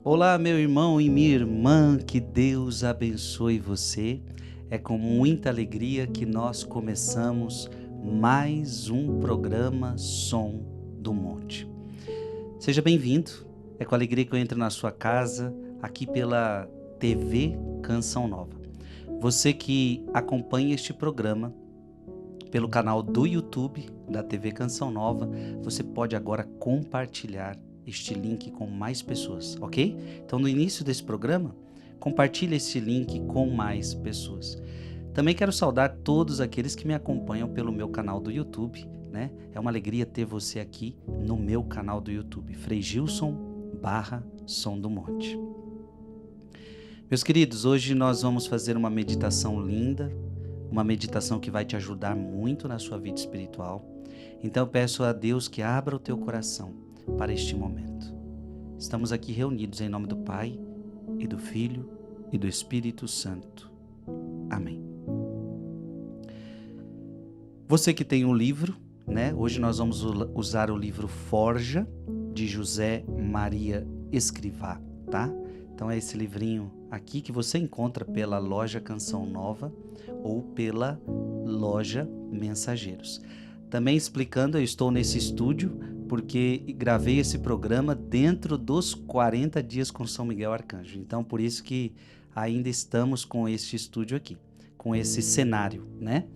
Olá, meu irmão e minha irmã, que Deus abençoe você. É com muita alegria que nós começamos mais um programa Som do Monte. Seja bem-vindo, é com alegria que eu entro na sua casa, aqui pela TV Canção Nova. Você que acompanha este programa pelo canal do YouTube da TV Canção Nova, você pode agora compartilhar este link com mais pessoas, ok? Então, no início desse programa, compartilhe este link com mais pessoas. Também quero saudar todos aqueles que me acompanham pelo meu canal do YouTube, né? É uma alegria ter você aqui no meu canal do YouTube, Frei Gilson Som do Monte. Meus queridos, hoje nós vamos fazer uma meditação linda, uma meditação que vai te ajudar muito na sua vida espiritual. Então eu peço a Deus que abra o teu coração para este momento. Estamos aqui reunidos em nome do Pai, e do Filho, e do Espírito Santo. Amém. Você que tem um livro, né? Hoje nós vamos usar o livro Forja, de José Maria Escrivá, tá? Então é esse livrinho aqui que você encontra pela loja Canção Nova ou pela loja Mensageiros. Também explicando, eu estou nesse estúdio porque gravei esse programa dentro dos 40 dias com São Miguel Arcanjo. Então, por isso que ainda estamos com este estúdio aqui, com esse cenário, né?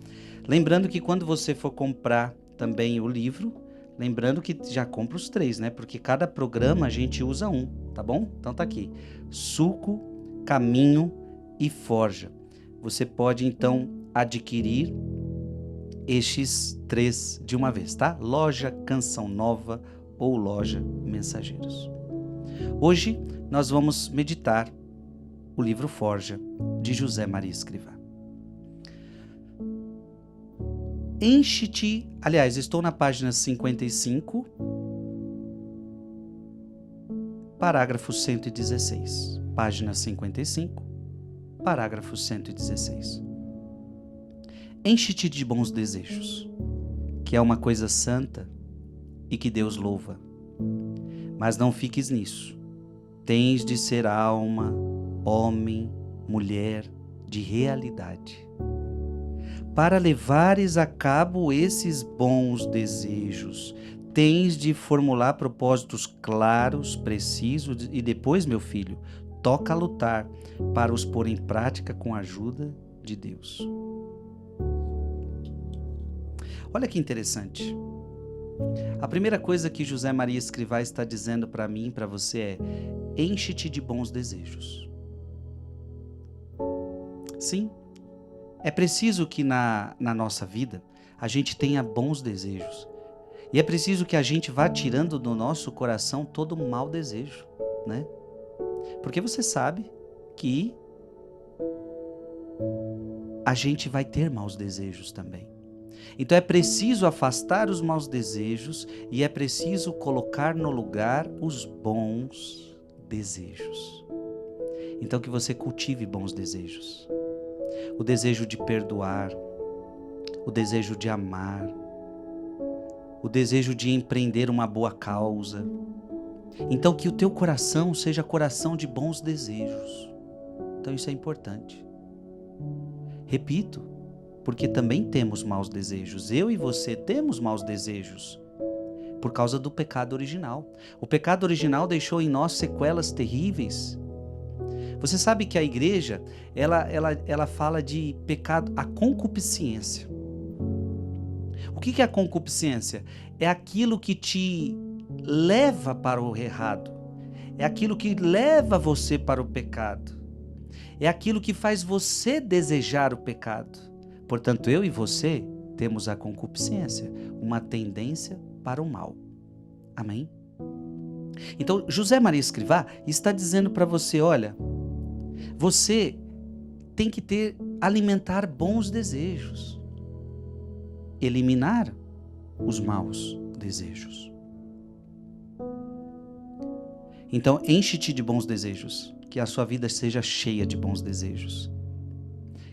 Lembrando que quando você for comprar também o livro, lembrando que já compra os 3, né? Porque cada programa a gente usa um, tá bom? Então tá aqui, Suco, Caminho e Forja. Você pode então adquirir estes 3 de uma vez, tá? Loja Canção Nova ou Loja Mensageiros. Hoje nós vamos meditar o livro Forja, de José Maria Escrivá. Enche-te, aliás, estou na página 55, parágrafo 116. Página 55, parágrafo 116. Enche-te de bons desejos, que é uma coisa santa e que Deus louva. Mas não fiques nisso. Tens de ser alma, homem, mulher de realidade. Para levares a cabo esses bons desejos, tens de formular propósitos claros, precisos e depois, meu filho, toca lutar para os pôr em prática com a ajuda de Deus. Olha que interessante. A primeira coisa que José Maria Escrivá está dizendo para mim e para você é: enche-te de bons desejos. Sim, é preciso que na nossa vida a gente tenha bons desejos. E é preciso que a gente vá tirando do nosso coração todo mau desejo, né? Porque você sabe que a gente vai ter maus desejos também. Então é preciso afastar os maus desejos e é preciso colocar no lugar os bons desejos. Então que você cultive bons desejos. O desejo de perdoar, o desejo de amar, o desejo de empreender uma boa causa. Então que o teu coração seja coração de bons desejos. Então isso é importante. Repito, porque também temos maus desejos. Eu e você temos maus desejos por causa do pecado original. O pecado original deixou em nós sequelas terríveis. Você sabe que a igreja, ela fala de pecado, a concupiscência. O que é a concupiscência? É aquilo que te leva para o errado. É aquilo que leva você para o pecado. É aquilo que faz você desejar o pecado. Portanto, eu e você temos a concupiscência, uma tendência para o mal. Amém? Então, José Maria Escrivá está dizendo para você, olha, você tem que alimentar bons desejos, eliminar os maus desejos. Então, enche-te de bons desejos, que a sua vida seja cheia de bons desejos.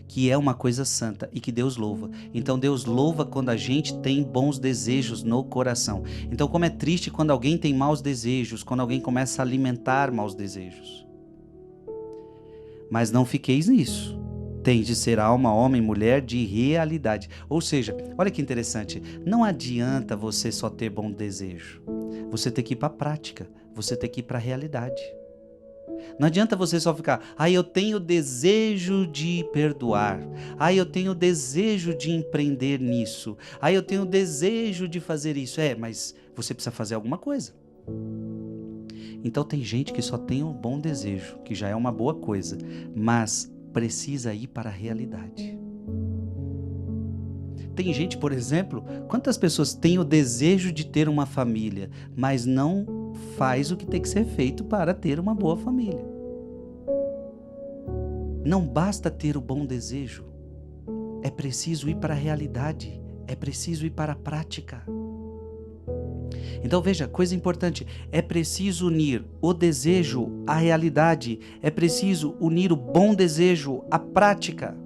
que é uma coisa santa e que Deus louva. Então Deus louva quando a gente tem bons desejos no coração. Então como é triste quando alguém tem maus desejos, quando alguém começa a alimentar maus desejos. Mas não fiqueis nisso. Tem de ser alma, homem, mulher de realidade. Ou seja, olha que interessante, não adianta você só ter bom desejo. Você tem que ir para a prática, você tem que ir para a realidade. Não adianta você só ficar, eu tenho desejo de perdoar, eu tenho desejo de empreender nisso, eu tenho desejo de fazer isso. Mas você precisa fazer alguma coisa. Então tem gente que só tem um bom desejo, que já é uma boa coisa, mas precisa ir para a realidade. Tem gente, por exemplo, quantas pessoas têm o desejo de ter uma família, mas não faz o que tem que ser feito para ter uma boa família. Não basta ter o bom desejo, é preciso ir para a realidade, é preciso ir para a prática. Então veja, coisa importante, é preciso unir o desejo à realidade, é preciso unir o bom desejo à prática.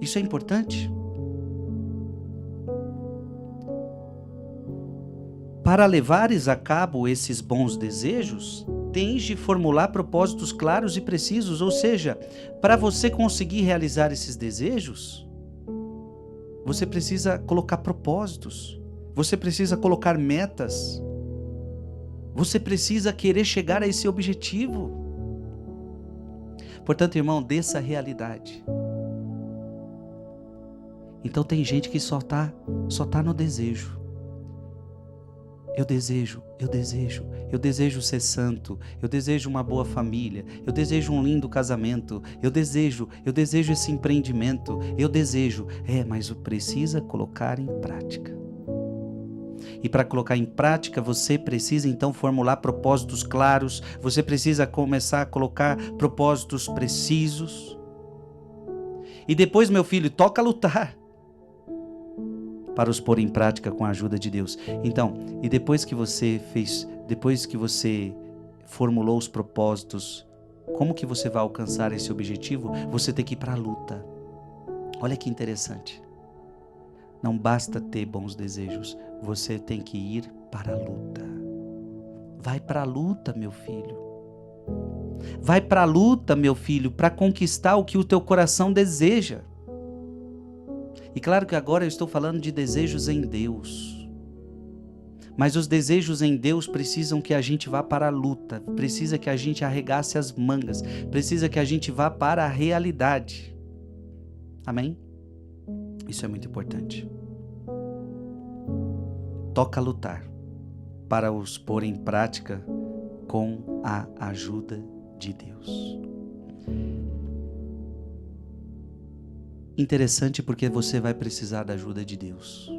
Isso é importante. Para levares a cabo esses bons desejos, tens de formular propósitos claros e precisos, ou seja, para você conseguir realizar esses desejos, você precisa colocar propósitos, você precisa colocar metas, você precisa querer chegar a esse objetivo. Portanto, irmão, desça a realidade. Então tem gente que só tá no desejo. Eu desejo ser santo, eu desejo uma boa família, eu desejo um lindo casamento, eu desejo esse empreendimento, mas precisa colocar em prática. E para colocar em prática, você precisa então formular propósitos claros, você precisa começar a colocar propósitos precisos. E depois, meu filho, toca lutar para os pôr em prática com a ajuda de Deus. Então, e depois que você formulou os propósitos, como que você vai alcançar esse objetivo? Você tem que ir para a luta. Olha que interessante. Não basta ter bons desejos, você tem que ir para a luta. Vai para a luta, meu filho. Vai para a luta, meu filho, para conquistar o que o teu coração deseja. E claro que agora eu estou falando de desejos em Deus. Mas os desejos em Deus precisam que a gente vá para a luta, precisa que a gente arregace as mangas, precisa que a gente vá para a realidade. Amém? Isso é muito importante. Toca lutar para os pôr em prática com a ajuda de Deus. Interessante porque você vai precisar da ajuda de Deus.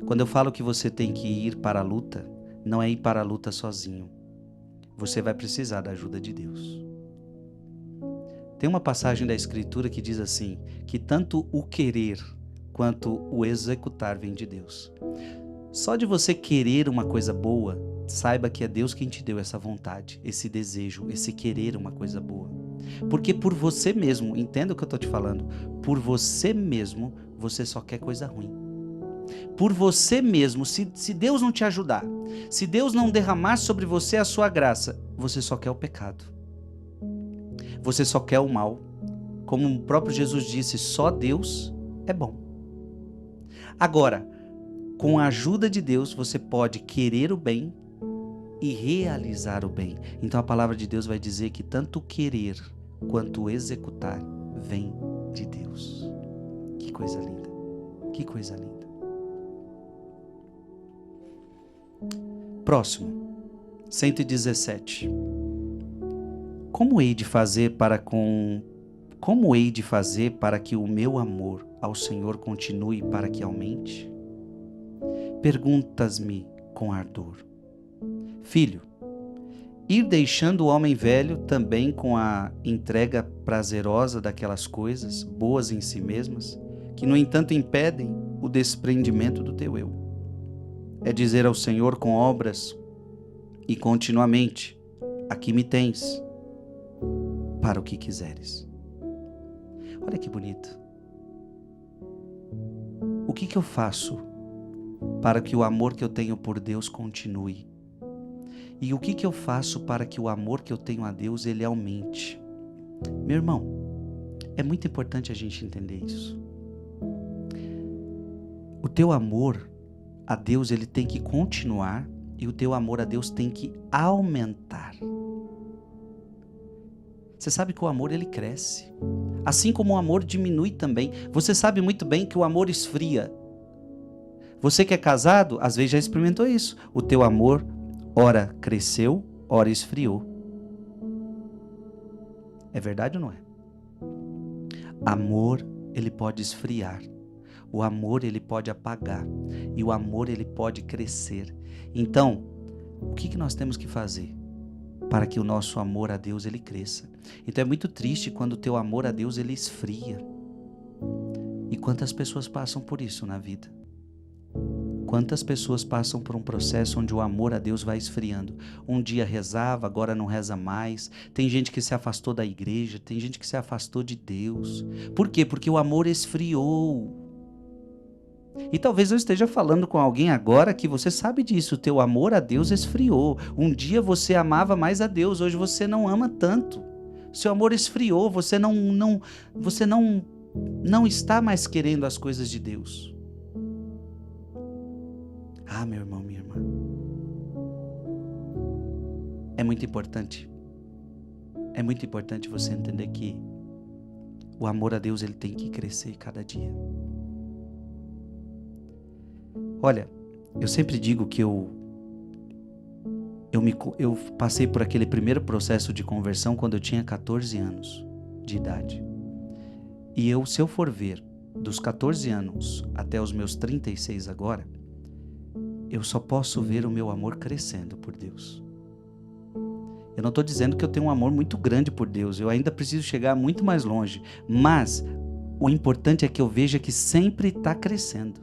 Quando eu falo que você tem que ir para a luta, não é ir para a luta sozinho. Você vai precisar da ajuda de Deus. Tem uma passagem da Escritura que diz assim, que tanto o querer quanto o executar vem de Deus. Só de você querer uma coisa boa, saiba que é Deus quem te deu essa vontade, esse desejo, esse querer uma coisa boa. Porque por você mesmo, entenda o que eu estou te falando, por você mesmo, você só quer coisa ruim. Por você mesmo, se Deus não te ajudar, se Deus não derramar sobre você a sua graça, você só quer o pecado. Você só quer o mal. Como o próprio Jesus disse, só Deus é bom. Agora, com a ajuda de Deus, você pode querer o bem e realizar o bem. Então a palavra de Deus vai dizer que tanto querer quanto executar vem de Deus. Que coisa linda. Que coisa linda. Próximo, 117. Como hei de fazer para que o meu amor ao Senhor continue para que aumente? Perguntas-me com ardor. Filho, ir deixando o homem velho também com a entrega prazerosa daquelas coisas, boas em si mesmas, que no entanto impedem o desprendimento do teu eu. É dizer ao Senhor com obras e continuamente, aqui me tens, para o que quiseres. Olha que bonito. O que eu faço para que o amor que eu tenho por Deus continue? E o que eu faço para que o amor que eu tenho a Deus, ele aumente? Meu irmão, é muito importante a gente entender isso. O teu amor a Deus, ele tem que continuar, e o teu amor a Deus tem que aumentar. Você sabe que o amor, ele cresce. Assim como o amor diminui também. Você sabe muito bem que o amor esfria. Você que é casado, às vezes já experimentou isso. O teu amor, ora cresceu, ora esfriou. É verdade ou não é? Amor, ele pode esfriar. O amor, ele pode apagar. E o amor, ele pode crescer. Então, o que nós temos que fazer para que o nosso amor a Deus, ele cresça? Então é muito triste quando o teu amor a Deus, ele esfria. E quantas pessoas passam por isso na vida? Quantas pessoas passam por um processo onde o amor a Deus vai esfriando? Um dia rezava, agora não reza mais. Tem gente que se afastou da igreja, tem gente que se afastou de Deus. Por quê? Porque o amor esfriou. E talvez eu esteja falando com alguém agora que você sabe disso, o teu amor a Deus esfriou. Um dia você amava mais a Deus, hoje você não ama tanto. Seu amor esfriou, você não está mais querendo as coisas de Deus. Ah, meu irmão, minha irmã. É muito importante você entender que o amor a Deus, ele tem que crescer cada dia. Olha, eu sempre digo que eu passei por aquele primeiro processo de conversão quando eu tinha 14 anos de idade. E se eu for ver dos 14 anos até os meus 36 agora, eu só posso ver o meu amor crescendo por Deus. Eu não estou dizendo que eu tenho um amor muito grande por Deus, eu ainda preciso chegar muito mais longe, mas o importante é que eu veja que sempre está crescendo.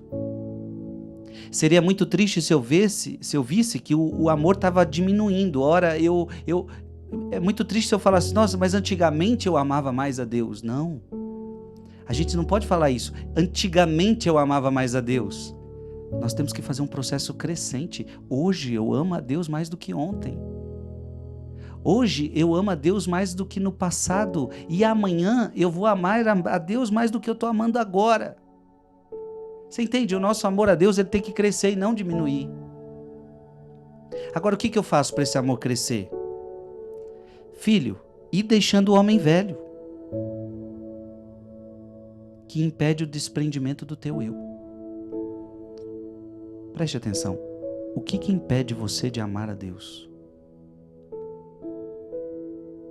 Seria muito triste se eu visse que o amor estava diminuindo. Ora, é muito triste se eu falasse, nossa, mas antigamente eu amava mais a Deus. Não. A gente não pode falar isso. Antigamente eu amava mais a Deus. Nós temos que fazer um processo crescente. Hoje eu amo a Deus mais do que ontem. Hoje eu amo a Deus mais do que no passado. E amanhã eu vou amar a Deus mais do que eu estou amando agora. Você entende? O nosso amor a Deus, ele tem que crescer e não diminuir. Agora, o que eu faço para esse amor crescer? Filho, ir deixando o homem velho, que impede o desprendimento do teu eu. Preste atenção. O que impede você de amar a Deus?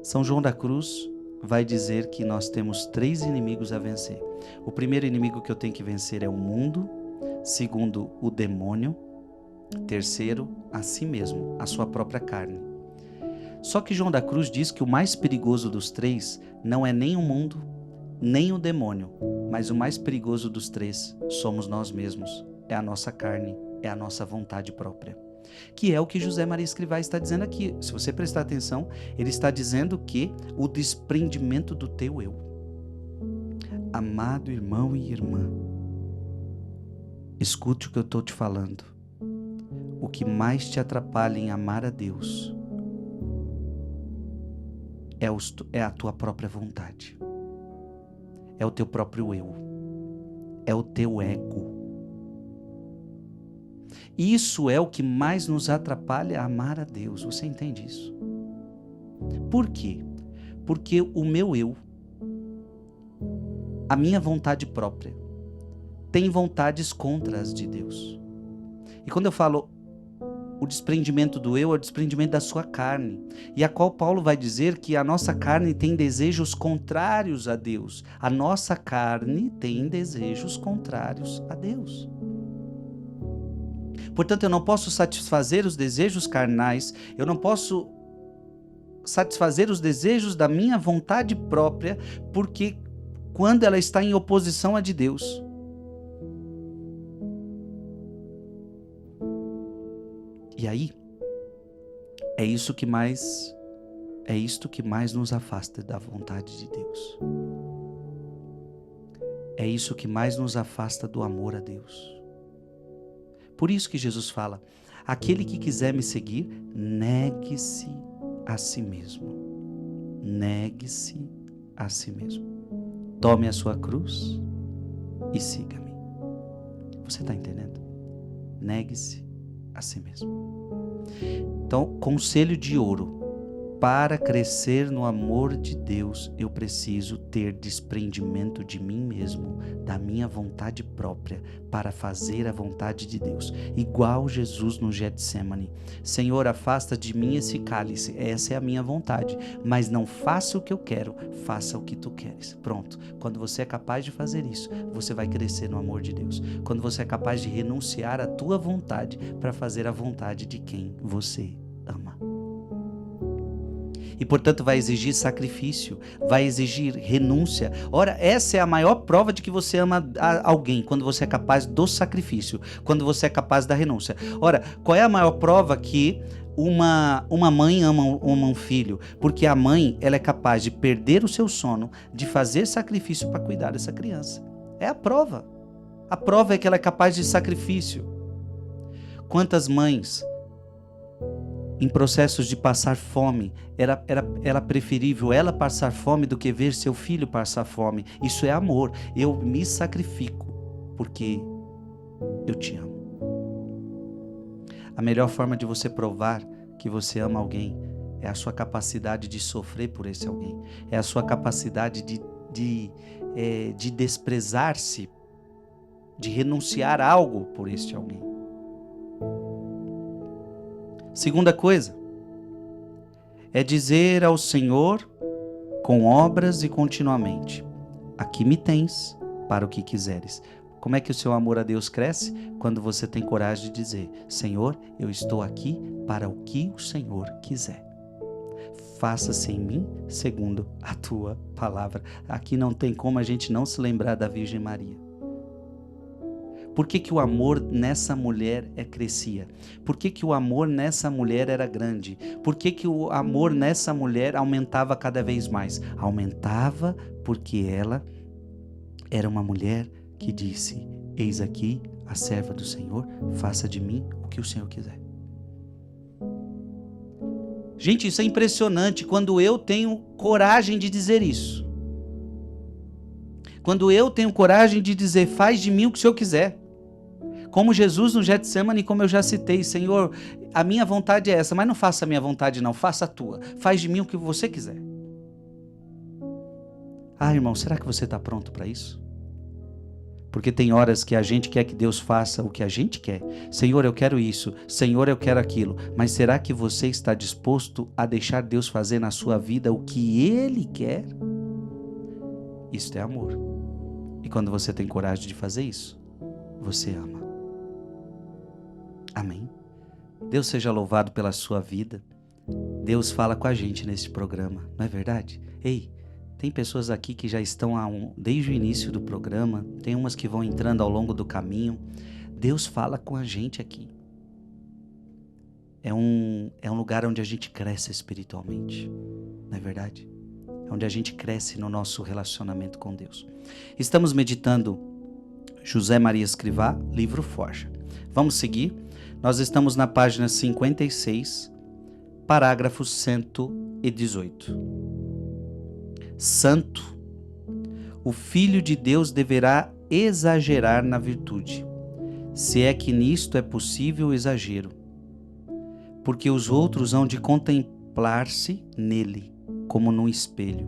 São João da Cruz vai dizer que nós temos 3 inimigos a vencer. O primeiro inimigo que eu tenho que vencer é o mundo, segundo, o demônio, terceiro, a si mesmo, a sua própria carne. Só que João da Cruz diz que o mais perigoso dos 3 não é nem o mundo, nem o demônio, mas o mais perigoso dos 3 somos nós mesmos, é a nossa carne, é a nossa vontade própria. Que é o que José Maria Escrivá está dizendo aqui. Se você prestar atenção, ele está dizendo que o desprendimento do teu eu. Amado irmão e irmã, escute o que eu estou te falando. O que mais te atrapalha em amar a Deus é a tua própria vontade. É o teu próprio eu. É o teu ego. Isso é o que mais nos atrapalha a amar a Deus. Você entende isso? Por quê? Porque o meu eu, a minha vontade própria, tem vontades contra as de Deus. E quando eu falo o desprendimento do eu, é o desprendimento da sua carne, e a qual Paulo vai dizer que a nossa carne tem desejos contrários a Deus. A nossa carne tem desejos contrários a Deus. Portanto, eu não posso satisfazer os desejos carnais, eu não posso satisfazer os desejos da minha vontade própria, porque quando ela está em oposição à de Deus. E aí, é isto que mais nos afasta da vontade de Deus. é isso que mais nos afasta do amor a Deus. Por isso que Jesus fala: aquele que quiser me seguir, negue-se a si mesmo. Negue-se a si mesmo. Tome a sua cruz e siga-me. Você está entendendo? Negue-se a si mesmo. Então, conselho de ouro. Para crescer no amor de Deus, eu preciso ter desprendimento de mim mesmo, da minha vontade própria, para fazer a vontade de Deus. Igual Jesus no Getsemane. Senhor, afasta de mim esse cálice, essa é a minha vontade, mas não faça o que eu quero, faça o que tu queres. Pronto. Quando você é capaz de fazer isso, você vai crescer no amor de Deus. Quando você é capaz de renunciar à tua vontade para fazer a vontade de quem você ama. E, portanto, vai exigir sacrifício, vai exigir renúncia. Ora, essa é a maior prova de que você ama alguém, quando você é capaz do sacrifício, quando você é capaz da renúncia. Ora, qual é a maior prova que uma mãe ama um filho? Porque a mãe, ela é capaz de perder o seu sono, de fazer sacrifício para cuidar dessa criança. É a prova. A prova é que ela é capaz de sacrifício. Quantas mães, em processos de passar fome, era preferível ela passar fome do que ver seu filho passar fome. Isso é amor. Eu me sacrifico porque eu te amo. A melhor forma de você provar que você ama alguém é a sua capacidade de sofrer por esse alguém. É a sua capacidade de desprezar-se, de renunciar a algo por este alguém. Segunda coisa, é dizer ao Senhor com obras e continuamente: aqui me tens para o que quiseres. Como é que o seu amor a Deus cresce? Quando você tem coragem de dizer: Senhor, eu estou aqui para o que o Senhor quiser. Faça-se em mim segundo a tua palavra. Aqui não tem como a gente não se lembrar da Virgem Maria. Por que o amor nessa mulher crescia? Por que o amor nessa mulher era grande? Por que o amor nessa mulher aumentava cada vez mais? Aumentava porque ela era uma mulher que disse: eis aqui a serva do Senhor, faça de mim o que o Senhor quiser. Gente, isso é impressionante quando eu tenho coragem de dizer isso. Quando eu tenho coragem de dizer: faz de mim o que o Senhor quiser. Como Jesus no Getsemane, como eu já citei: Senhor, a minha vontade é essa, mas não faça a minha vontade não, faça a tua. Faz de mim o que você quiser. Ah, irmão, será que você está pronto para isso? Porque tem horas que a gente quer que Deus faça o que a gente quer. Senhor, eu quero isso. Senhor, eu quero aquilo. Mas será que você está disposto a deixar Deus fazer na sua vida o que Ele quer? Isso é amor. E quando você tem coragem de fazer isso, você ama. Amém? Deus seja louvado pela sua vida. Deus fala com a gente nesse programa, não é verdade? Ei, tem pessoas aqui que já estão desde o início do programa, tem umas que vão entrando ao longo do caminho. Deus fala com a gente aqui. É um lugar onde a gente cresce espiritualmente, não é verdade? É onde a gente cresce no nosso relacionamento com Deus. Estamos meditando José Maria Escrivá, livro Forja. Vamos seguir? Nós estamos na página 56, parágrafo 118. Santo, o Filho de Deus deverá exagerar na virtude, se é que nisto é possível o exagero, porque os outros hão de contemplar-se nele, como num espelho,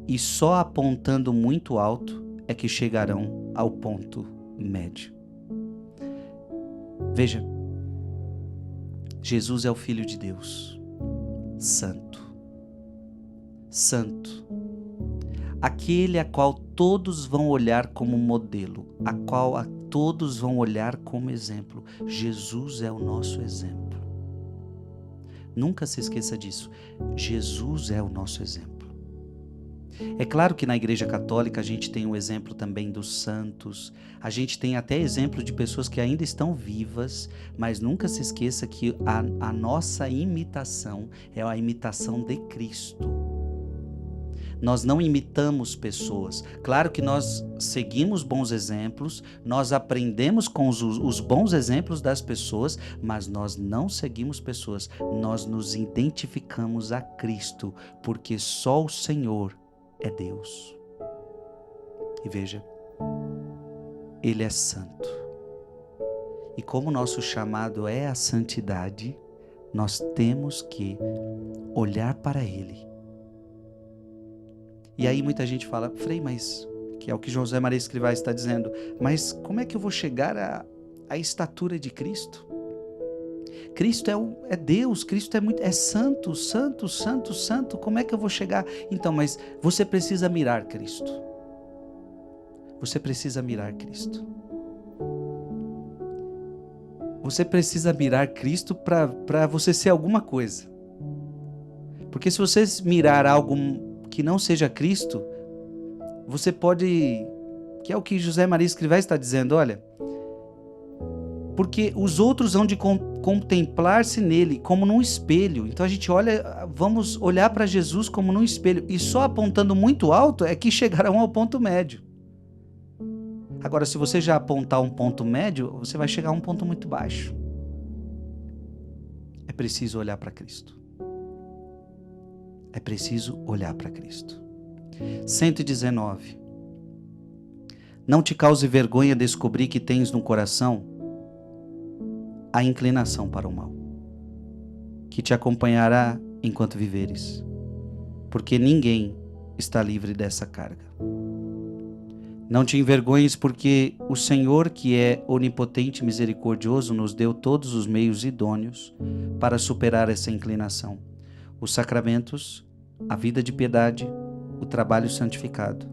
e só apontando muito alto é que chegarão ao ponto médio. Veja, Jesus é o Filho de Deus, santo, santo, aquele a qual todos vão olhar como modelo, a qual a todos vão olhar como exemplo. Jesus é o nosso exemplo. Nunca se esqueça disso. Jesus é o nosso exemplo. É claro que na Igreja Católica a gente tem o exemplo também dos santos, a gente tem até exemplo de pessoas que ainda estão vivas, mas nunca se esqueça que a nossa imitação é a imitação de Cristo. Nós não imitamos pessoas. Claro que nós seguimos bons exemplos, nós aprendemos com os bons exemplos das pessoas, mas nós não seguimos pessoas. Nós nos identificamos a Cristo, porque só o Senhor é Deus. E veja, Ele é santo. E como o nosso chamado é a santidade, nós temos que olhar para Ele. E aí muita gente fala, Frei, mas, que é o que José Maria Escrivá está dizendo, mas como é que eu vou chegar à estatura de Cristo? Cristo é Deus, Cristo é santo, santo, santo, santo, como é que eu vou chegar? Então, mas você precisa mirar Cristo. Você precisa mirar Cristo. Você precisa mirar Cristo para você ser alguma coisa. Porque se você mirar algo que não seja Cristo, você pode, que é o que José Maria Escrivá está dizendo, olha, porque os outros hão de contemplar-se nele como num espelho. Então a gente olha, vamos olhar para Jesus como num espelho, e só apontando muito alto é que chegarão ao ponto médio. Agora, se você já apontar um ponto médio, você vai chegar a um ponto muito baixo. É preciso olhar para Cristo. É preciso olhar para Cristo. 119. Não te cause vergonha descobrir que tens no coração a inclinação para o mal, que te acompanhará enquanto viveres, porque ninguém está livre dessa carga. Não te envergonhes, porque o Senhor, que é onipotente e misericordioso, nos deu todos os meios idôneos para superar essa inclinação. Os sacramentos, a vida de piedade, o trabalho santificado.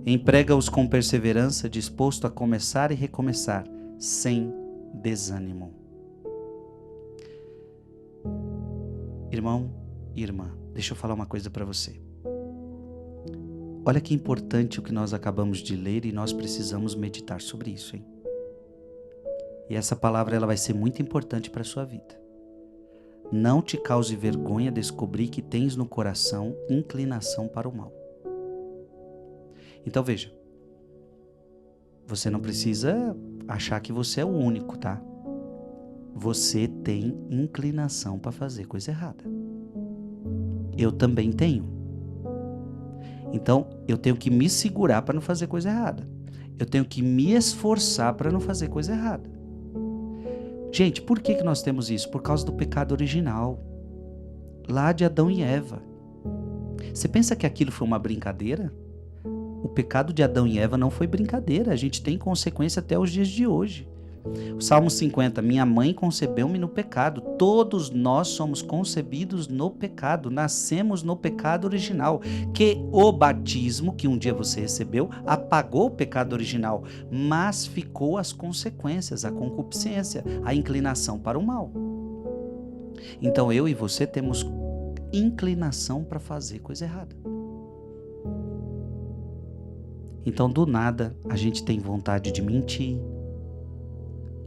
Emprega-os com perseverança, disposto a começar e recomeçar, sem desânimo. Irmão e irmã, deixa eu falar uma coisa para você. Olha que importante o que nós acabamos de ler e nós precisamos meditar sobre isso, hein? E essa palavra ela vai ser muito importante para a sua vida. Não te cause vergonha descobrir que tens no coração inclinação para o mal. Então veja, você não precisa achar que você é o único, tá? Você tem inclinação para fazer coisa errada. Eu também tenho. Então, eu tenho que me segurar para não fazer coisa errada. Eu tenho que me esforçar para não fazer coisa errada. Gente, por que nós temos isso? Por causa do pecado original, lá de Adão e Eva. Você pensa que aquilo foi uma brincadeira? O pecado de Adão e Eva não foi brincadeira, a gente tem consequência até os dias de hoje. O Salmo 50, minha mãe concebeu-me no pecado. Todos nós somos concebidos no pecado, nascemos no pecado original, que o batismo que um dia você recebeu apagou o pecado original, mas ficou as consequências, a concupiscência, a inclinação para o mal. Então eu e você temos inclinação para fazer coisa errada. Então do nada a gente tem vontade de mentir,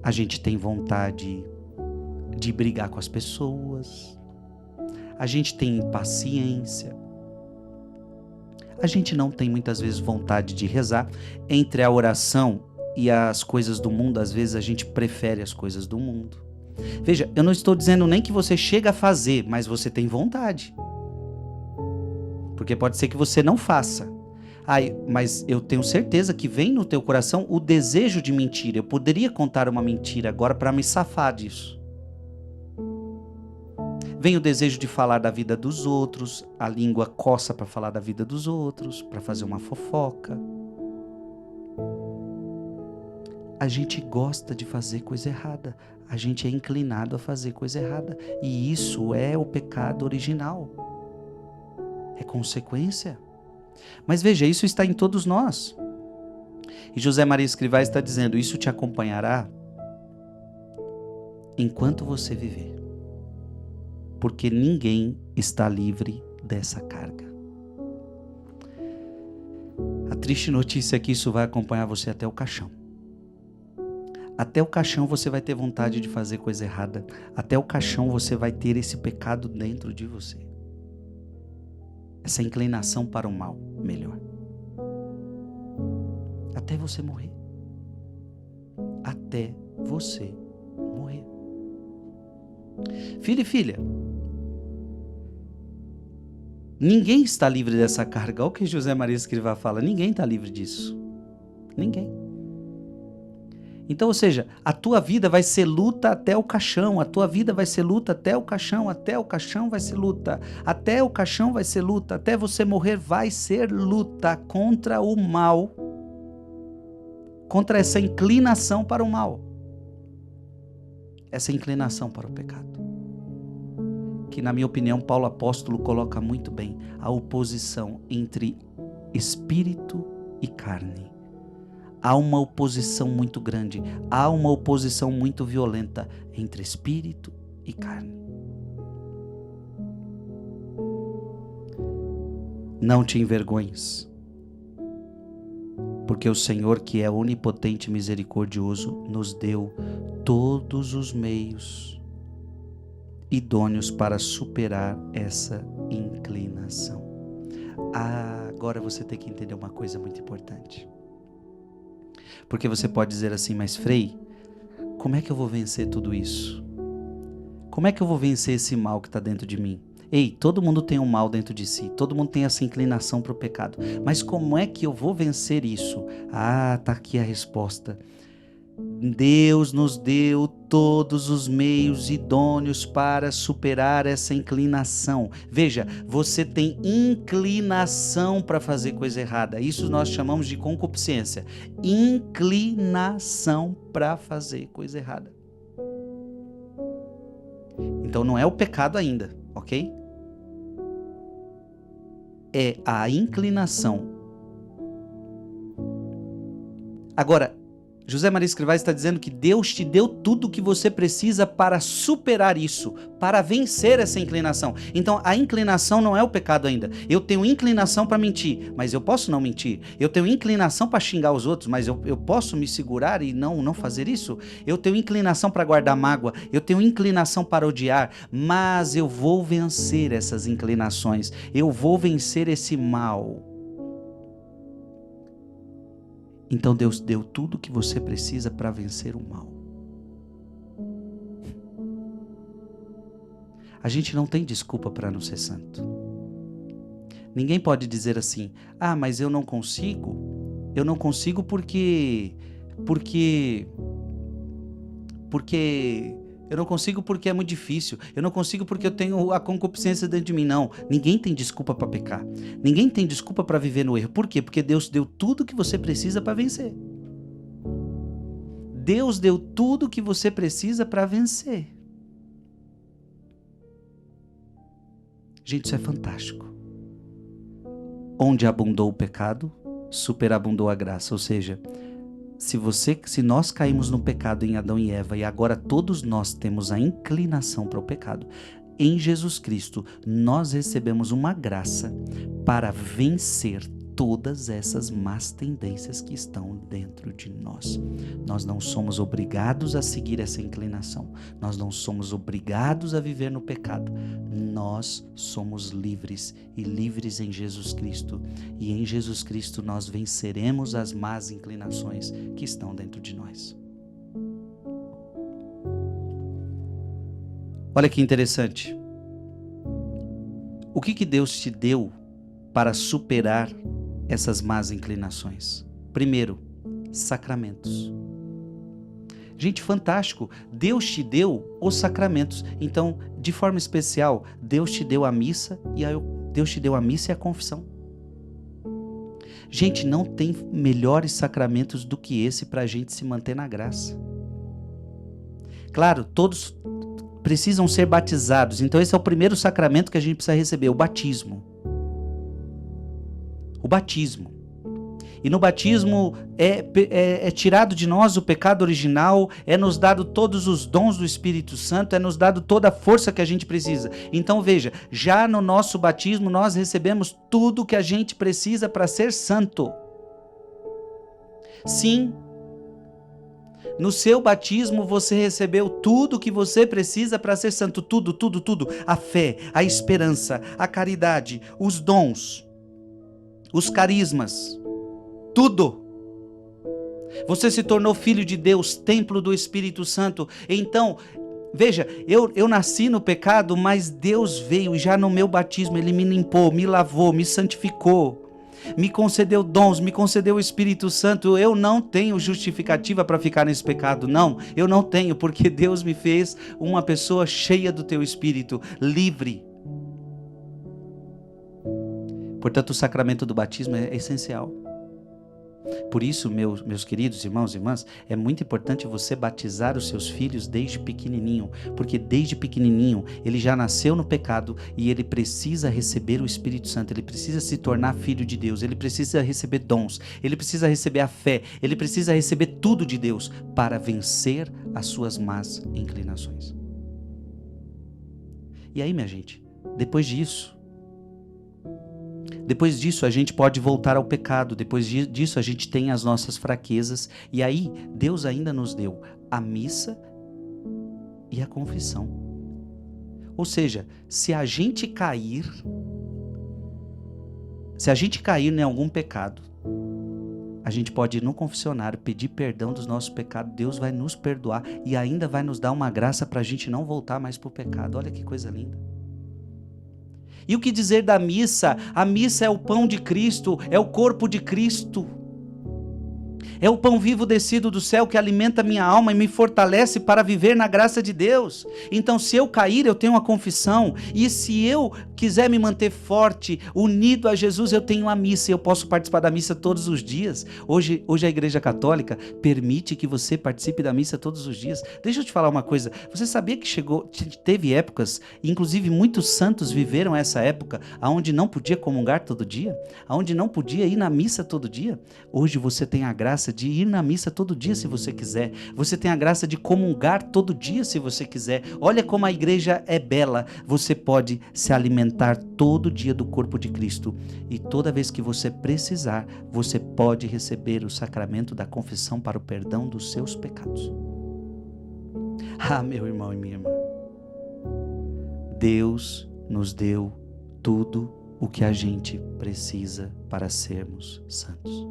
a gente tem vontade de brigar com as pessoas, a gente tem impaciência, a gente não tem muitas vezes vontade de rezar. Entre a oração e as coisas do mundo, às vezes a gente prefere as coisas do mundo. Veja, eu não estou dizendo nem que você chega a fazer, mas você tem vontade. Porque pode ser que você não faça. Mas eu tenho certeza que vem no teu coração o desejo de mentir. Eu poderia contar uma mentira agora para me safar disso. Vem o desejo de falar da vida dos outros, a língua coça para falar da vida dos outros, para fazer uma fofoca. A gente gosta de fazer coisa errada, a gente é inclinado a fazer coisa errada, e isso é o pecado original, é consequência. Mas veja, isso está em todos nós. E José Maria Escrivá está dizendo, isso te acompanhará enquanto você viver. Porque ninguém está livre dessa carga. A triste notícia é que isso vai acompanhar você até o caixão. Até o caixão você vai ter vontade de fazer coisa errada. Até o caixão você vai ter esse pecado dentro de você. essa inclinação para o mal, melhor. Até você morrer. Até você morrer. Filho e filha, ninguém está livre dessa carga. Olha o que José Maria Escrivá fala, ninguém está livre disso. Ninguém. Então, ou seja, a tua vida vai ser luta até o caixão, a tua vida vai ser luta até o caixão vai ser luta, até o caixão vai ser luta, até você morrer vai ser luta contra o mal, contra essa inclinação para o mal, essa inclinação para o pecado. Que, na minha opinião, Paulo Apóstolo coloca muito bem a oposição entre espírito e carne. Há uma oposição muito grande, há uma oposição muito violenta entre espírito e carne. Não te envergonhes, porque o Senhor, que é onipotente e misericordioso, nos deu todos os meios idôneos para superar essa inclinação. Agora você tem que entender uma coisa muito importante. Porque você pode dizer assim, mas Frei, como é que eu vou vencer tudo isso? Como é que eu vou vencer esse mal que está dentro de mim? Ei, todo mundo tem um mal dentro de si, todo mundo tem essa inclinação para o pecado. Mas como é que eu vou vencer isso? Tá aqui a resposta. Deus nos deu todos os meios idôneos para superar essa inclinação. Veja, você tem inclinação para fazer coisa errada. Isso nós chamamos de concupiscência. Inclinação para fazer coisa errada. Então não é o pecado ainda, ok? É a inclinação. Agora, José Maria Escrivá está dizendo que Deus te deu tudo o que você precisa para superar isso, para vencer essa inclinação. Então, a inclinação não é o pecado ainda. Eu tenho inclinação para mentir, mas eu posso não mentir. Eu tenho inclinação para xingar os outros, mas eu posso me segurar e não fazer isso. Eu tenho inclinação para guardar mágoa, eu tenho inclinação para odiar, mas eu vou vencer essas inclinações. Eu vou vencer esse mal. Então Deus deu tudo o que você precisa para vencer o mal. A gente não tem desculpa para não ser santo. Ninguém pode dizer assim, mas eu não consigo porque eu não consigo porque é muito difícil, eu não consigo porque eu tenho a concupiscência dentro de mim. Não, ninguém tem desculpa para pecar, ninguém tem desculpa para viver no erro. Por quê? Porque Deus deu tudo que você precisa para vencer. Deus deu tudo que você precisa para vencer. Gente, isso é fantástico. Onde abundou o pecado, superabundou a graça. Ou seja, se nós caímos no pecado em Adão e Eva e agora todos nós temos a inclinação para o pecado, em Jesus Cristo nós recebemos uma graça para vencer todas essas más tendências que estão dentro de nós. Nós não somos obrigados a seguir essa inclinação. Nós não somos obrigados a viver no pecado. Nós somos livres e livres em Jesus Cristo. E em Jesus Cristo nós venceremos as más inclinações que estão dentro de nós. Olha que interessante. O que Deus te deu para superar essas más inclinações? Primeiro, sacramentos. Gente, fantástico. Deus te deu os sacramentos. Então, de forma especial, Deus te deu a missa e a confissão. Gente, não tem melhores sacramentos do que esse para a gente se manter na graça. Claro, todos precisam ser batizados. Então, esse é o primeiro sacramento que a gente precisa receber, o batismo. O batismo. E no batismo é tirado de nós o pecado original, é nos dado todos os dons do Espírito Santo, é nos dado toda a força que a gente precisa. Então veja, já no nosso batismo nós recebemos tudo que a gente precisa para ser santo. Sim, No seu batismo você recebeu tudo que você precisa para ser santo. Tudo, tudo, tudo. A fé, a esperança, a caridade, os dons, os carismas. Tudo. Você se tornou filho de Deus, templo do Espírito Santo. Então, veja, eu nasci no pecado, mas Deus veio e já no meu batismo Ele me limpou, me lavou, me santificou. Me concedeu dons, me concedeu o Espírito Santo. Eu não tenho justificativa para ficar nesse pecado, não. Eu não tenho, porque Deus me fez uma pessoa cheia do teu Espírito, livre. Portanto, o sacramento do batismo é essencial. Por isso, meus queridos irmãos e irmãs, é muito importante você batizar os seus filhos desde pequenininho, porque desde pequenininho ele já nasceu no pecado e ele precisa receber o Espírito Santo, ele precisa se tornar filho de Deus, ele precisa receber dons, ele precisa receber a fé, ele precisa receber tudo de Deus para vencer as suas más inclinações. E aí, minha gente, depois disso a gente pode voltar ao pecado, depois disso a gente tem as nossas fraquezas, e aí Deus ainda nos deu a missa e a confissão. Ou seja, se a gente cair em algum pecado, a gente pode ir no confessionário, pedir perdão dos nossos pecados, Deus vai nos perdoar e ainda vai nos dar uma graça para a gente não voltar mais para o pecado. Olha que coisa linda. E o que dizer da missa? A missa é o pão de Cristo, é o corpo de Cristo. É o pão vivo descido do céu que alimenta minha alma e me fortalece para viver na graça de Deus. Então, se eu cair, eu tenho uma confissão. E se eu quiser me manter forte, unido a Jesus, eu tenho a missa. E eu posso participar da missa todos os dias. Hoje a Igreja Católica permite que você participe da missa todos os dias. Deixa eu te falar uma coisa. Você sabia que teve épocas, inclusive muitos santos viveram essa época, onde não podia comungar todo dia? Onde não podia ir na missa todo dia? Hoje você tem a graça de ir na missa todo dia se você quiser. Você tem a graça de comungar todo dia se você quiser. Olha como a igreja é bela. Você pode se alimentar todo dia do corpo de Cristo. E toda vez que você precisar, você pode receber o sacramento da confissão para o perdão dos seus pecados. Ah, meu irmão e minha irmã. Deus nos deu tudo o que a gente precisa para sermos santos.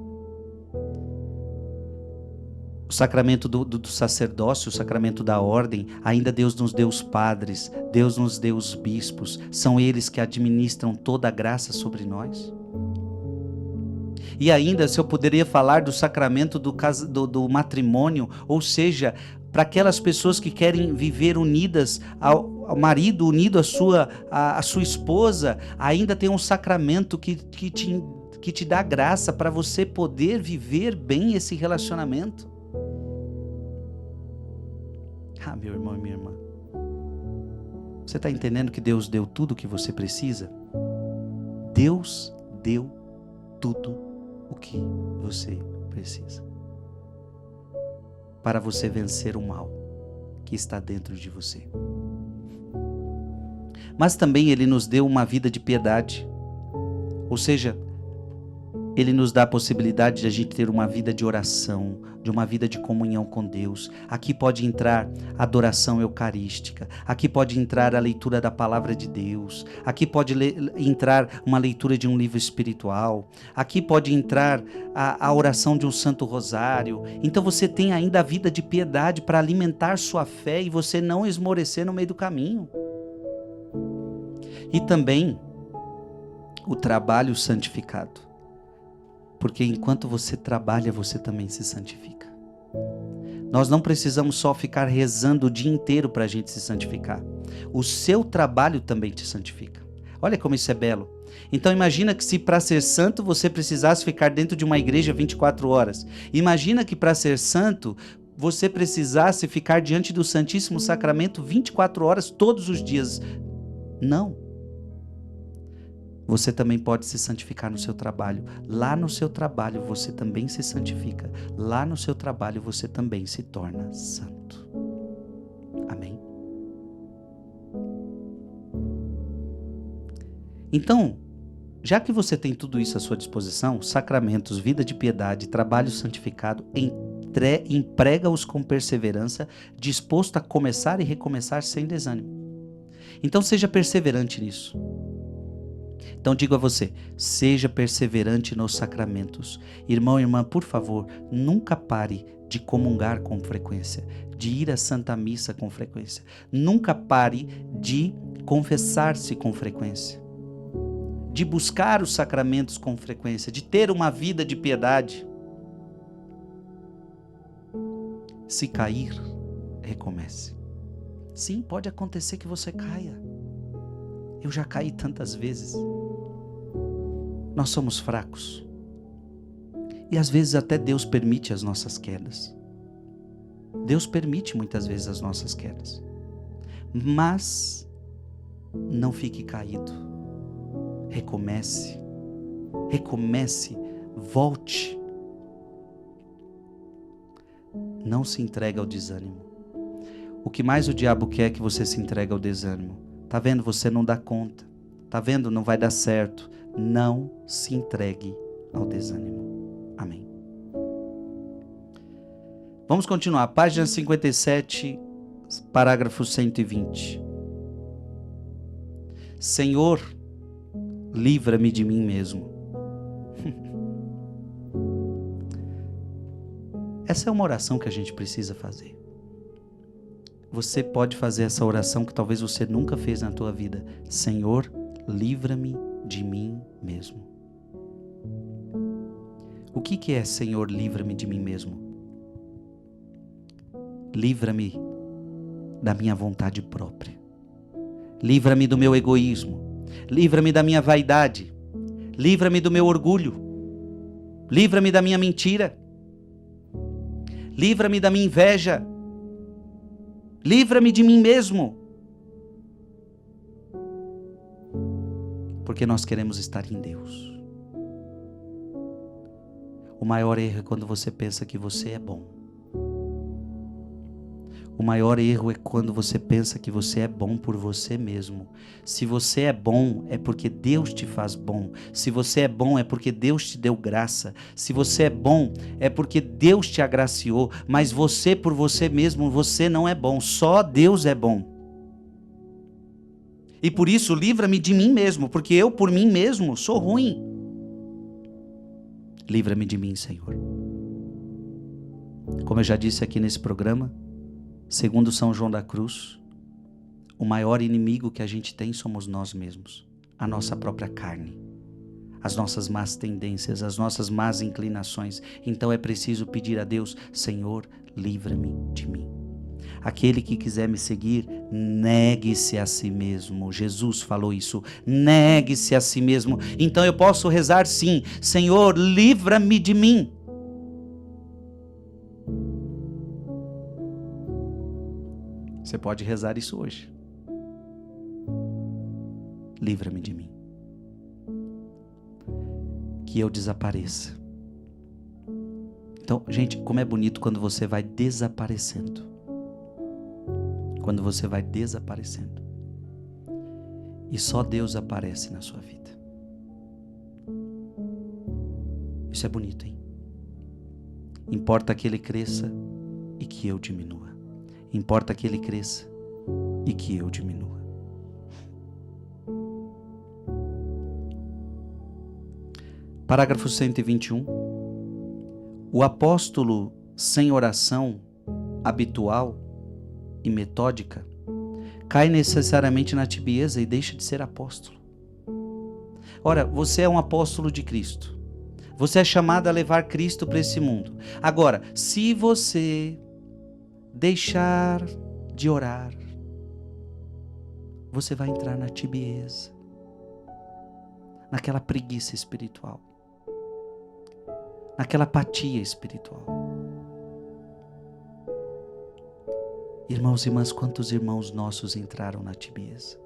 O sacramento do sacerdócio, o sacramento da ordem, ainda Deus nos deu os padres, Deus nos deu os bispos, são eles que administram toda a graça sobre nós. E ainda, se eu poderia falar do sacramento do matrimônio, ou seja, para aquelas pessoas que querem viver unidas ao marido, unido à sua esposa, ainda tem um sacramento que te dá graça para você poder viver bem esse relacionamento. Ah, meu irmão e minha irmã, você está entendendo que Deus deu tudo o que você precisa? Deus deu tudo o que você precisa para você vencer o mal que está dentro de você. Mas também Ele nos deu uma vida de piedade, ou seja, Ele nos dá a possibilidade de a gente ter uma vida de oração, de uma vida de comunhão com Deus. Aqui pode entrar a adoração eucarística, aqui pode entrar a leitura da palavra de Deus, aqui pode entrar uma leitura de um livro espiritual, aqui pode entrar a oração de um santo rosário. Então você tem ainda a vida de piedade para alimentar sua fé e você não esmorecer no meio do caminho. E também o trabalho santificado. Porque enquanto você trabalha, você também se santifica. Nós não precisamos só ficar rezando o dia inteiro para a gente se santificar. O seu trabalho também te santifica. Olha como isso é belo. Então imagina que se para ser santo você precisasse ficar dentro de uma igreja 24 horas. Imagina que para ser santo você precisasse ficar diante do Santíssimo Sacramento 24 horas todos os dias. Não. Você também pode se santificar no seu trabalho. Lá no seu trabalho você também se santifica. Lá no seu trabalho você também se torna santo. Amém? Então, já que você tem tudo isso à sua disposição, sacramentos, vida de piedade, trabalho santificado, emprega-os com perseverança, disposto a começar e recomeçar sem desânimo. Então seja perseverante nisso. Então digo a você, seja perseverante nos sacramentos. Irmão e irmã, por favor, nunca pare de comungar com frequência, de ir à Santa Missa com frequência. Nunca pare de confessar-se com frequência, de buscar os sacramentos com frequência, de ter uma vida de piedade. Se cair, recomece. Sim, pode acontecer que você caia. Eu já caí tantas vezes. Nós somos fracos. E às vezes até Deus permite as nossas quedas. Deus permite muitas vezes as nossas quedas. Mas não fique caído. Recomece. Recomece. Volte. Não se entregue ao desânimo. O que mais o diabo quer é que você se entregue ao desânimo. Tá vendo? Você não dá conta. Tá vendo? Não vai dar certo. Não se entregue ao desânimo. Amém. Vamos continuar. Página 57, parágrafo 120. Senhor, livra-me de mim mesmo. Essa é uma oração que a gente precisa fazer. Você pode fazer essa oração que talvez você nunca fez na tua vida. Senhor, livra-me de mim mesmo. O que é Senhor, livra-me de mim mesmo? Livra-me da minha vontade própria. Livra-me do meu egoísmo. Livra-me da minha vaidade. Livra-me do meu orgulho. Livra-me da minha mentira. Livra-me da minha inveja. Livra-me de mim mesmo. Porque nós queremos estar em Deus. O maior erro é quando você pensa que você é bom. O maior erro é quando você pensa que você é bom por você mesmo. Se você é bom, é porque Deus te faz bom. Se você é bom, é porque Deus te deu graça. Se você é bom, é porque Deus te agraciou. Mas você, por você mesmo, você não é bom. Só Deus é bom. E por isso, livra-me de mim mesmo, porque eu, por mim mesmo, sou ruim. Livra-me de mim, Senhor. Como eu já disse aqui nesse programa, segundo São João da Cruz, o maior inimigo que a gente tem somos nós mesmos, a nossa própria carne, as nossas más tendências, as nossas más inclinações. Então é preciso pedir a Deus, Senhor, livra-me de mim. Aquele que quiser me seguir, negue-se a si mesmo. Jesus falou isso, negue-se a si mesmo. Então eu posso rezar sim, Senhor, livra-me de mim. Você pode rezar isso hoje. Livra-me de mim. Que eu desapareça. Então, gente, como é bonito quando você vai desaparecendo. Quando você vai desaparecendo. E só Deus aparece na sua vida. Isso é bonito, hein? Importa que Ele cresça e que eu diminua. Importa que Ele cresça e que eu diminua. Parágrafo 121. O apóstolo sem oração habitual e metódica cai necessariamente na tibieza e deixa de ser apóstolo. Ora, você é um apóstolo de Cristo. Você é chamado a levar Cristo para esse mundo. Agora, se você deixar de orar, você vai entrar na tibieza, naquela preguiça espiritual, naquela apatia espiritual. Irmãos e irmãs, quantos irmãos nossos entraram na tibieza?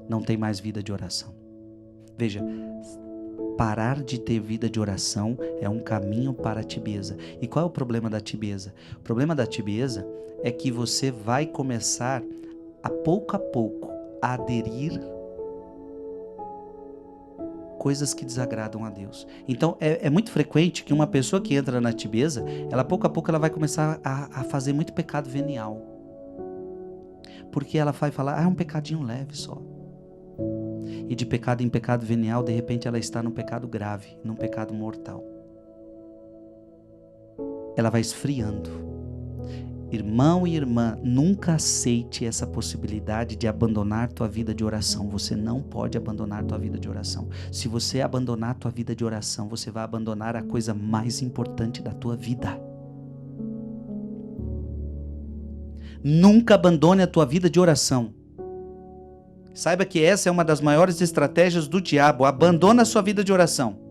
Não tem mais vida de oração. Veja, parar de ter vida de oração é um caminho para a tibieza. E qual é o problema da tibieza? O problema da tibieza é que você vai começar a pouco a aderir coisas que desagradam a Deus. Então, é muito frequente que uma pessoa que entra na tibieza, ela pouco a pouco ela vai começar a fazer muito pecado venial. Porque ela vai falar, é um pecadinho leve só. E de pecado em pecado venial, de repente ela está num pecado grave, num pecado mortal. Ela vai esfriando. Irmão e irmã, nunca aceite essa possibilidade de abandonar tua vida de oração. Você não pode abandonar tua vida de oração. Se você abandonar tua vida de oração, você vai abandonar a coisa mais importante da tua vida. Nunca abandone a tua vida de oração. Saiba que essa é uma das maiores estratégias do diabo. Abandona a sua vida de oração.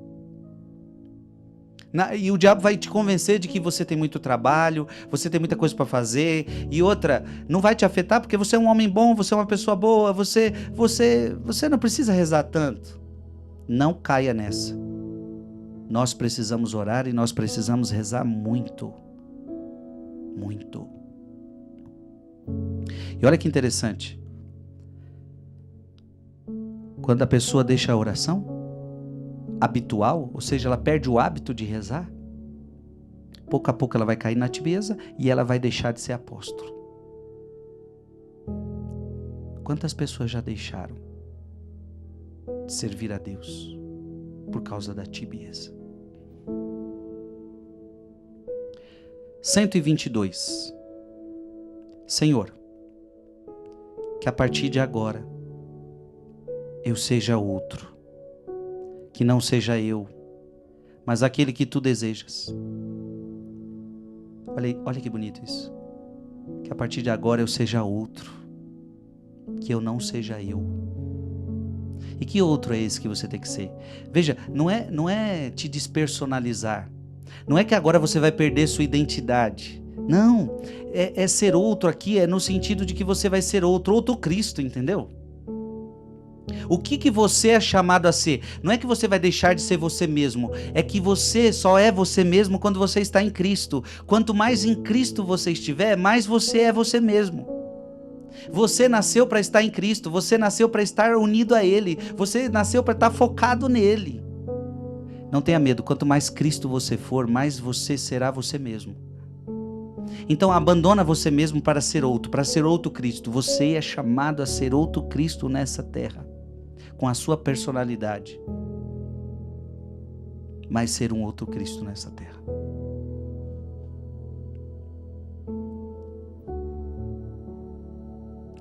E o diabo vai te convencer de que você tem muito trabalho, você tem muita coisa para fazer, e outra, não vai te afetar porque você é um homem bom, você é uma pessoa boa, você não precisa rezar tanto. Não caia nessa. Nós precisamos orar e nós precisamos rezar muito. Muito. E olha que interessante. Quando a pessoa deixa a oração habitual, ou seja, ela perde o hábito de rezar, pouco a pouco ela vai cair na tibieza e ela vai deixar de ser apóstolo. Quantas pessoas já deixaram de servir a Deus por causa da tibieza? 122. Senhor, que a partir de agora eu seja outro, que não seja eu, mas aquele que tu desejas. Olha que bonito isso. Que a partir de agora eu seja outro, que eu não seja eu. E que outro é esse que você tem que ser? Veja, não é te despersonalizar. Não é que agora você vai perder sua identidade. Não, é ser outro aqui, é no sentido de que você vai ser outro Cristo, entendeu? O que você é chamado a ser? Não é que você vai deixar de ser você mesmo, é que você só é você mesmo quando você está em Cristo. Quanto mais em Cristo você estiver, mais você é você mesmo. Você nasceu para estar em Cristo, você nasceu para estar unido a Ele, você nasceu para estar focado nele. Não tenha medo, quanto mais Cristo você for, mais você será você mesmo. Então abandona você mesmo para ser outro Cristo. Você é chamado a ser outro Cristo nessa terra, com a sua personalidade, mas ser um outro Cristo nessa terra.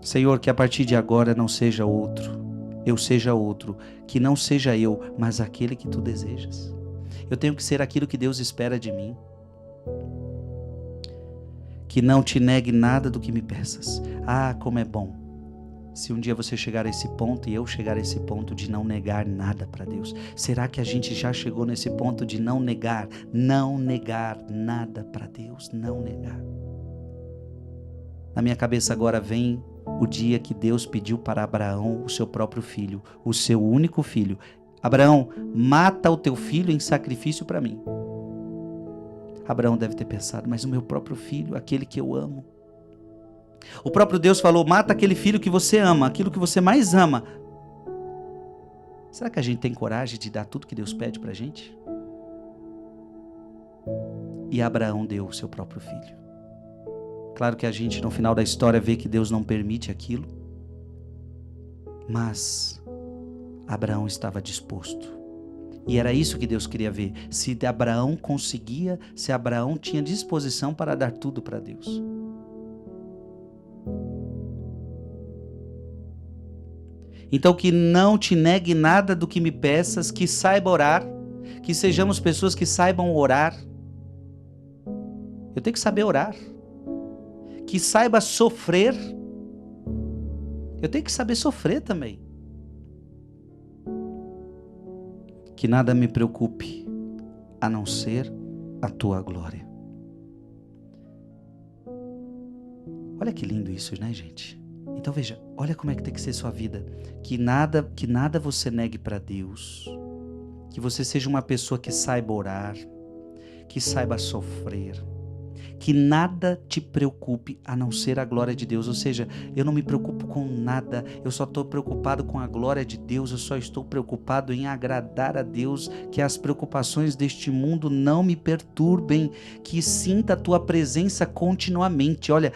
Senhor, que a partir de agora não seja outro, eu seja outro, que não seja eu, mas aquele que tu desejas. Eu tenho que ser aquilo que Deus espera de mim. Que não te negue nada do que me peças. Ah, como é bom se um dia você chegar a esse ponto e eu chegar a esse ponto de não negar nada para Deus. Será que a gente já chegou nesse ponto de não negar nada para Deus? Não negar. Na minha cabeça agora vem o dia que Deus pediu para Abraão o seu próprio filho, o seu único filho. Abraão, mata o teu filho em sacrifício para mim. Abraão deve ter pensado, mas o meu próprio filho, aquele que eu amo. O próprio Deus falou, mata aquele filho que você ama, aquilo que você mais ama. Será que a gente tem coragem de dar tudo que Deus pede pra gente? E Abraão deu o seu próprio filho. Claro que a gente no final da história vê que Deus não permite aquilo, mas Abraão estava disposto. E era isso que Deus queria ver, se Abraão conseguia, se Abraão tinha disposição para dar tudo para Deus. Então que não te negue nada do que me peças, que saiba orar, que sejamos pessoas que saibam orar. Eu tenho que saber orar. Que saiba sofrer. Eu tenho que saber sofrer também. Que nada me preocupe, a não ser a tua glória. Olha que lindo isso, né, gente? Então veja, olha como é que tem que ser sua vida. Que nada você negue para Deus. Que você seja uma pessoa que saiba orar, que saiba sofrer, que nada te preocupe a não ser a glória de Deus. Ou seja, eu não me preocupo com nada, eu só estou preocupado com a glória de Deus, eu só estou preocupado em agradar a Deus, que as preocupações deste mundo não me perturbem, que sinta a tua presença continuamente. Olha,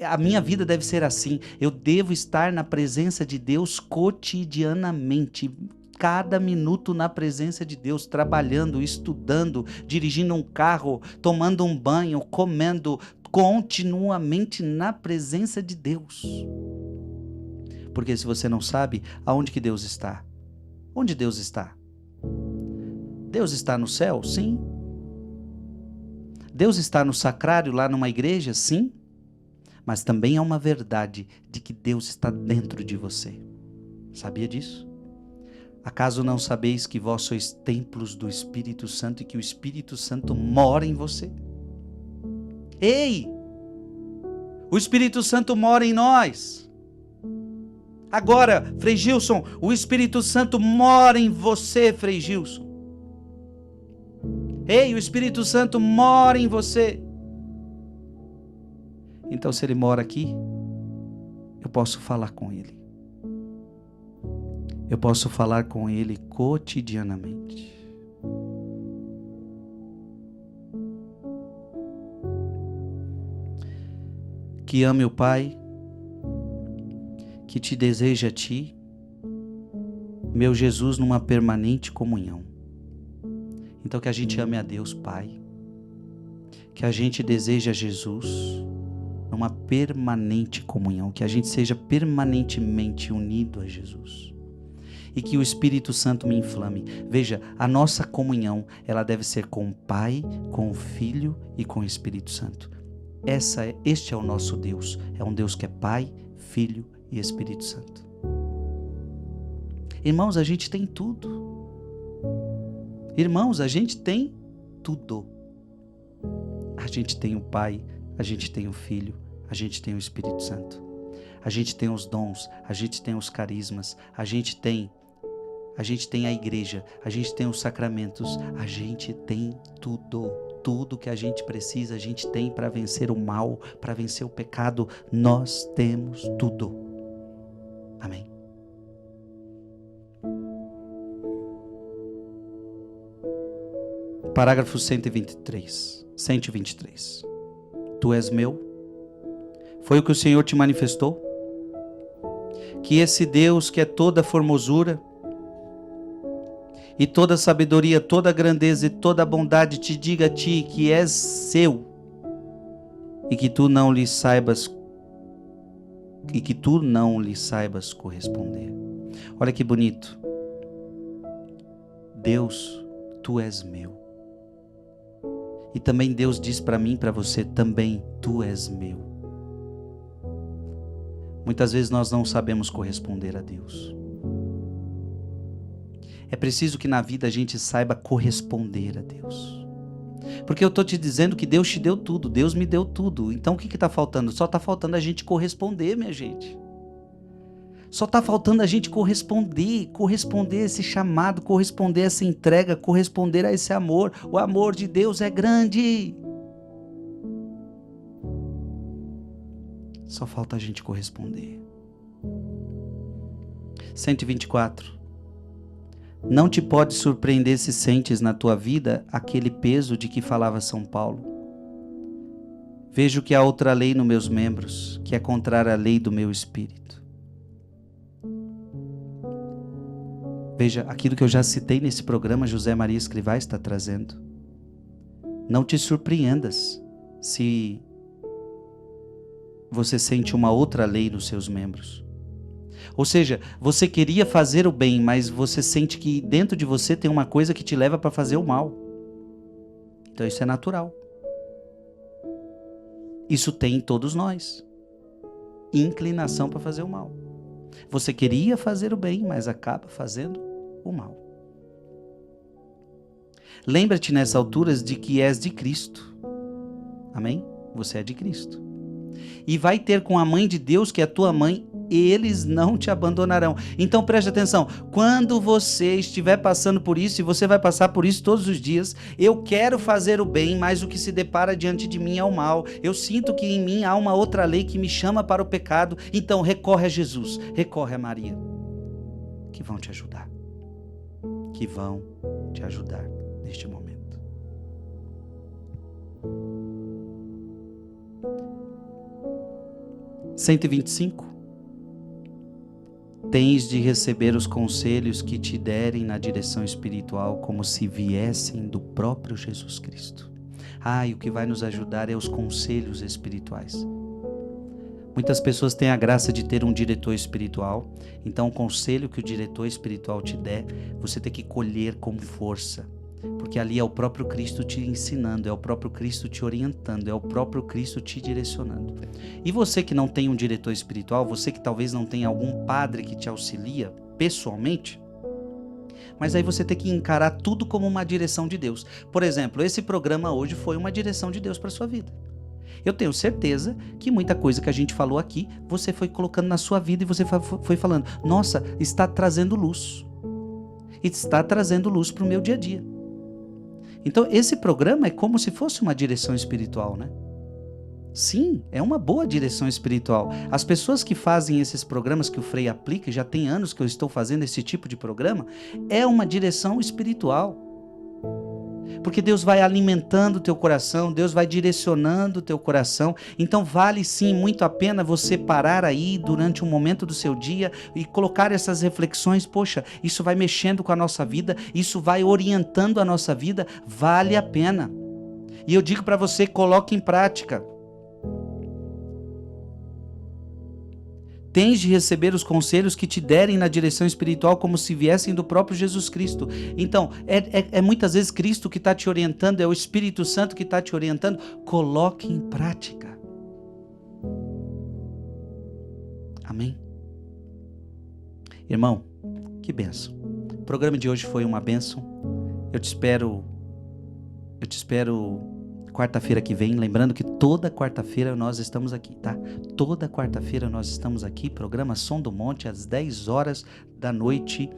a minha vida deve ser assim, eu devo estar na presença de Deus cotidianamente, cada minuto na presença de Deus, trabalhando, estudando, dirigindo um carro, tomando um banho, comendo, continuamente na presença de Deus. Porque se você não sabe, aonde que Deus está? Onde Deus está? Deus está no céu? Sim. Deus está no sacrário, lá numa igreja? Sim. Mas também é uma verdade de que Deus está dentro de você. Sabia disso? Acaso não sabeis que vós sois templos do Espírito Santo e que o Espírito Santo mora em você? Ei! O Espírito Santo mora em nós. Agora, Frei Gilson, o Espírito Santo mora em você, Frei Gilson. Ei, o Espírito Santo mora em você. Então, se ele mora aqui, eu posso falar com ele. Eu posso falar com ele cotidianamente. Que ame o Pai, que te deseja a ti, meu Jesus, numa permanente comunhão. Então que a gente ame a Deus Pai, que a gente deseje a Jesus numa permanente comunhão, que a gente seja permanentemente unido a Jesus. E que o Espírito Santo me inflame. Veja, a nossa comunhão, ela deve ser com o Pai, com o Filho e com o Espírito Santo. Este é o nosso Deus. É um Deus que é Pai, Filho e Espírito Santo. Irmãos, a gente tem tudo. Irmãos, a gente tem tudo. A gente tem o Pai, a gente tem o Filho, a gente tem o Espírito Santo. A gente tem os dons, a gente tem os carismas, a gente tem a igreja, a gente tem os sacramentos, a gente tem tudo. Tudo que a gente precisa, a gente tem para vencer o mal, para vencer o pecado. Nós temos tudo. Amém. Parágrafo 123. Tu és meu. Foi o que o Senhor te manifestou? Que esse Deus que é toda formosura e toda sabedoria, toda grandeza e toda bondade te diga a ti que és seu e que tu não lhe saibas corresponder. Olha que bonito. Deus, tu és meu. E também Deus diz para mim e para você, também tu és meu. Muitas vezes nós não sabemos corresponder a Deus. É preciso que na vida a gente saiba corresponder a Deus. Porque eu estou te dizendo que Deus te deu tudo, Deus me deu tudo. Então o que está faltando? Só está faltando a gente corresponder, minha gente. Só está faltando a gente corresponder a esse chamado, corresponder a essa entrega, corresponder a esse amor. O amor de Deus é grande. Só falta a gente corresponder. 124. Não te pode surpreender se sentes na tua vida aquele peso de que falava São Paulo. Vejo que há outra lei nos meus membros, que é contrária à lei do meu espírito. Veja, aquilo que eu já citei nesse programa, José Maria Escrivá está trazendo. Não te surpreendas se você sente uma outra lei nos seus membros. Ou seja, você queria fazer o bem, mas você sente que dentro de você tem uma coisa que te leva para fazer o mal. Então isso é natural. Isso tem em todos nós. Inclinação para fazer o mal. Você queria fazer o bem, mas acaba fazendo o mal. Lembra-te nessa altura de que és de Cristo. Amém? Você é de Cristo. E vai ter com a mãe de Deus, que é a tua mãe, eles não te abandonarão. Então preste atenção, quando você estiver passando por isso, e você vai passar por isso todos os dias, eu quero fazer o bem, mas o que se depara diante de mim é o mal. Eu sinto que em mim há uma outra lei que me chama para o pecado, então recorre a Jesus, recorre a Maria, que vão te ajudar. Que vão te ajudar neste momento. (125) Tens de receber os conselhos que te derem na direção espiritual como se viessem do próprio Jesus Cristo. E o que vai nos ajudar é os conselhos espirituais. Muitas pessoas têm a graça de ter um diretor espiritual, então o conselho que o diretor espiritual te der, você tem que colher com força, porque ali é o próprio Cristo te ensinando, é o próprio Cristo te orientando, é o próprio Cristo te direcionando. E você que não tem um diretor espiritual, você que talvez não tenha algum padre que te auxilia pessoalmente, mas aí você tem que encarar tudo como uma direção de Deus. Por exemplo, esse programa hoje foi uma direção de Deus para sua vida. Eu tenho certeza que muita coisa que a gente falou aqui, você foi colocando na sua vida e você foi falando, nossa, está trazendo luz. Está trazendo luz para o meu dia a dia. Então esse programa é como se fosse uma direção espiritual, né? Sim, é uma boa direção espiritual. As pessoas que fazem esses programas que o Frei aplica, já tem anos que eu estou fazendo esse tipo de programa, é uma direção espiritual. Porque Deus vai alimentando o teu coração, Deus vai direcionando o teu coração. Então vale sim muito a pena você parar aí durante um momento do seu dia e colocar essas reflexões. Poxa, isso vai mexendo com a nossa vida, isso vai orientando a nossa vida, vale a pena. E eu digo para você, coloque em prática. Tens de receber os conselhos que te derem na direção espiritual como se viessem do próprio Jesus Cristo. Então, é muitas vezes Cristo que está te orientando, é o Espírito Santo que está te orientando. Coloque em prática. Amém? Irmão, que bênção. O programa de hoje foi uma bênção. Eu te espero quarta-feira que vem, lembrando que toda quarta-feira nós estamos aqui, tá? Toda quarta-feira nós estamos aqui, programa Som do Monte, às 10 horas da noite,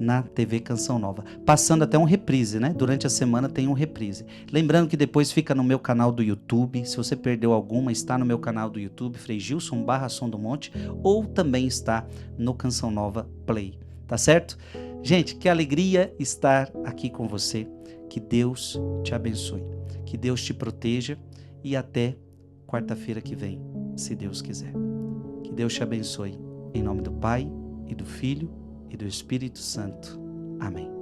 na TV Canção Nova. Passando até um reprise, né? Durante a semana tem um reprise. Lembrando que depois fica no meu canal do YouTube, se você perdeu alguma, está no meu canal do YouTube, Frei Gilson /Som do Monte, ou também está no Canção Nova Play, tá certo? Gente, que alegria estar aqui com você, que Deus te abençoe. Que Deus te proteja e até quarta-feira que vem, se Deus quiser. Que Deus te abençoe. Em nome do Pai, e do Filho, e do Espírito Santo. Amém.